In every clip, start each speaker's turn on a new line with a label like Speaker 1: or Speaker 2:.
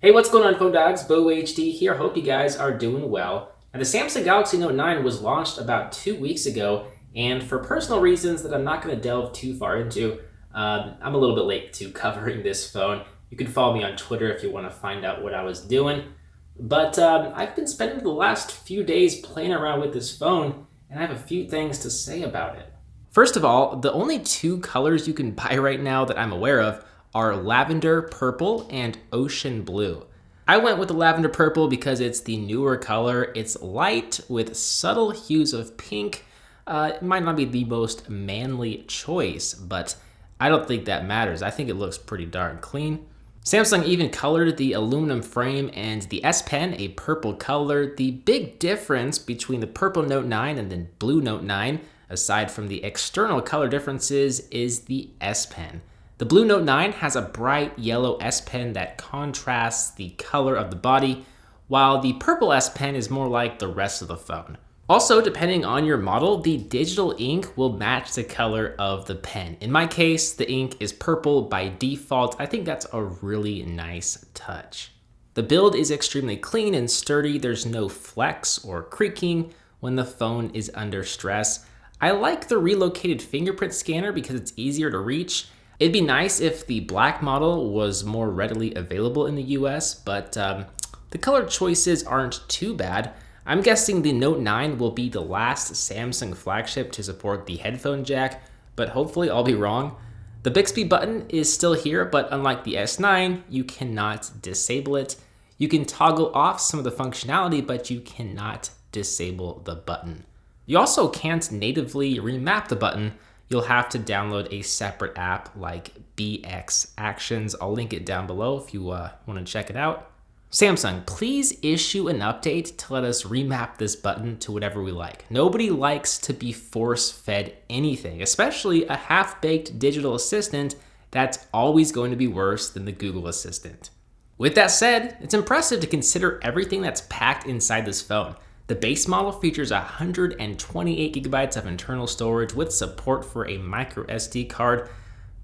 Speaker 1: Hey, what's going on, phone dogs? Bo HD here. Hope you guys are doing well. Now, the Samsung Galaxy Note 9 was launched about 2 weeks ago, and for personal reasons that I'm not going to delve too far into, I'm a little bit late to covering this phone. You can follow me on Twitter if you want to find out what I was doing. But I've been spending the last few days playing around with this phone, and I have a few things to say about it. First of all, the only two colors you can buy right now that I'm aware of are lavender purple and ocean blue. I went with the lavender purple because it's the newer color. It's light with subtle hues of pink. It might not be the most manly choice, but I don't think that matters. I think it looks pretty darn clean. Samsung even colored the aluminum frame and the S Pen a purple color. The big difference between the purple Note 9 and the blue Note 9, aside from the external color differences, is the S Pen. The blue Note 9 has a bright yellow S Pen that contrasts the color of the body, while the purple S Pen is more like the rest of the phone. Also, depending on your model, the digital ink will match the color of the pen. In my case, the ink is purple by default. I think that's a really nice touch. The build is extremely clean and sturdy. There's no flex or creaking when the phone is under stress. I like the relocated fingerprint scanner because it's easier to reach. It'd be nice if the black model was more readily available in the US, but the color choices aren't too bad. I'm guessing the Note 9 will be the last Samsung flagship to support the headphone jack, but hopefully I'll be wrong. The Bixby button is still here, but unlike the S9, you cannot disable it. You can toggle off some of the functionality, but you cannot disable the button. You also can't natively remap the button. You'll have to download a separate app like BX Actions. I'll link it down below if you want to check it out. Samsung, please issue an update to let us remap this button to whatever we like. Nobody likes to be force-fed anything, especially a half-baked digital assistant that's always going to be worse than the Google Assistant. With that said, it's impressive to consider everything that's packed inside this phone. The base model features 128 gigabytes of internal storage with support for a micro SD card,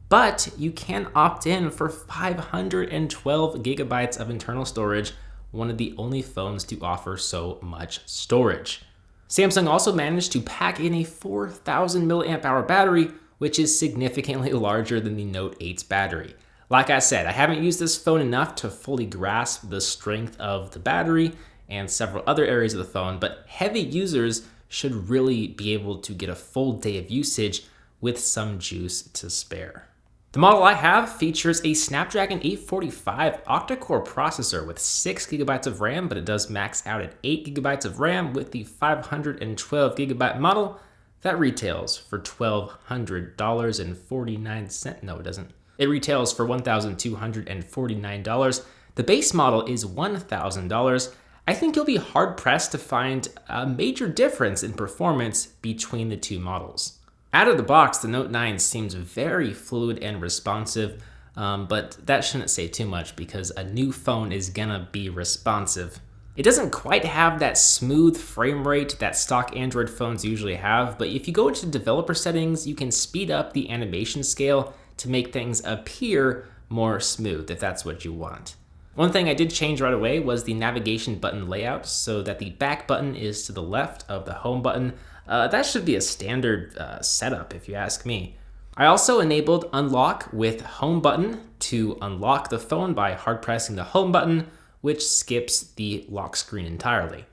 Speaker 1: but you can opt in for 512 gigabytes of internal storage, one of the only phones to offer so much storage. Samsung also managed to pack in a 4,000 milliamp hour battery, which is significantly larger than the Note 8's battery. Like I said, I haven't used this phone enough to fully grasp the strength of the battery and several other areas of the phone, but heavy users should really be able to get a full day of usage with some juice to spare. The model I have features a Snapdragon 845 octa-core processor with 6 gigabytes of RAM, but it does max out at 8 gigabytes of RAM with the 512 gigabyte model. That retails for $1,249. No, it doesn't. It retails for $1,249. The base model is $1,000. I think you'll be hard-pressed to find a major difference in performance between the two models. Out of the box, the Note 9 seems very fluid and responsive, but that shouldn't say too much because a new phone is gonna be responsive. It doesn't quite have that smooth frame rate that stock Android phones usually have, but if you go into developer settings, you can speed up the animation scale to make things appear more smooth if that's what you want. One thing I did change right away was the navigation button layout so that the back button is to the left of the home button. That should be a standard setup if you ask me. I also enabled unlock with home button to unlock the phone by hard pressing the home button, which skips the lock screen entirely.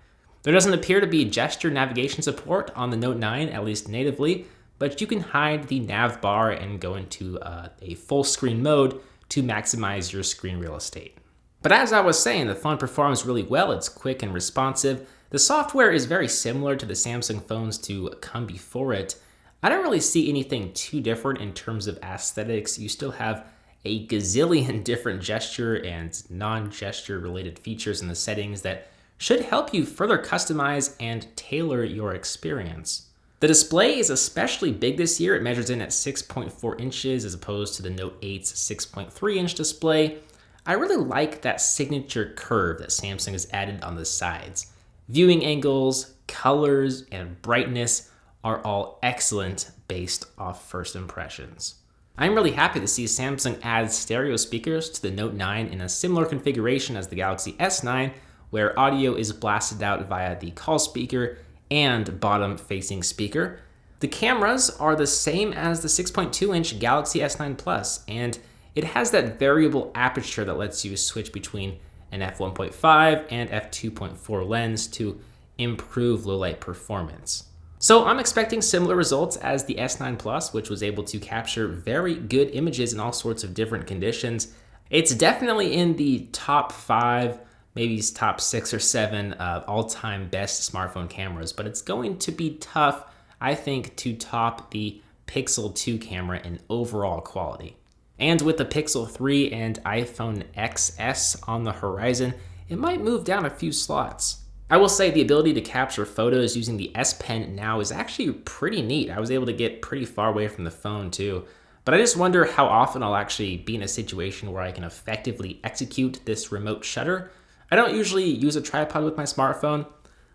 Speaker 1: There doesn't appear to be gesture navigation support on the Note 9, at least natively, but you can hide the nav bar and go into a full screen mode to maximize your screen real estate. But as I was saying, the phone performs really well. It's quick and responsive. The software is very similar to the Samsung phones to come before it. I don't really see anything too different in terms of aesthetics. You still have a gazillion different gesture and non-gesture related features in the settings that should help you further customize and tailor your experience. The display is especially big this year. It measures in at 6.4 inches as opposed to the Note 8's 6.3-inch display. I really like that signature curve that Samsung has added on the sides. Viewing angles, colors, and brightness are all excellent based off first impressions. I'm really happy to see Samsung add stereo speakers to the Note 9 in a similar configuration as the Galaxy S9, where audio is blasted out via the call speaker and bottom-facing speaker. The cameras are the same as the 6.2-inch Galaxy S9 Plus, and it has that variable aperture that lets you switch between an f1.5 and f2.4 lens to improve low-light performance. So I'm expecting similar results as the S9 Plus, which was able to capture very good images in all sorts of different conditions. It's definitely in the top 5, maybe top 6 or 7 all-time best smartphone cameras, but it's going to be tough, I think, to top the Pixel 2 camera in overall quality. And with the Pixel 3 and iPhone XS on the horizon, it might move down a few slots. I will say the ability to capture photos using the S Pen now is actually pretty neat. I was able to get pretty far away from the phone too. But I just wonder how often I'll actually be in a situation where I can effectively execute this remote shutter. I don't usually use a tripod with my smartphone,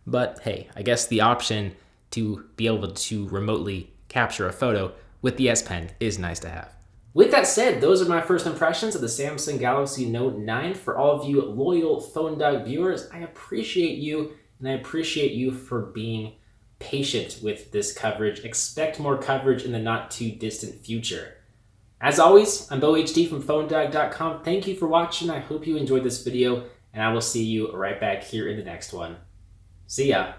Speaker 1: but hey, I guess the option to be able to remotely capture a photo with the S Pen is nice to have. With that said, those are my first impressions of the Samsung Galaxy Note 9. For all of you loyal Phone Dog viewers, I appreciate you, and I appreciate you for being patient with this coverage. Expect more coverage in the not too distant future. As always, I'm BoHD from PhoneDog.com. Thank you for watching. I hope you enjoyed this video, and I will see you right back here in the next one. See ya.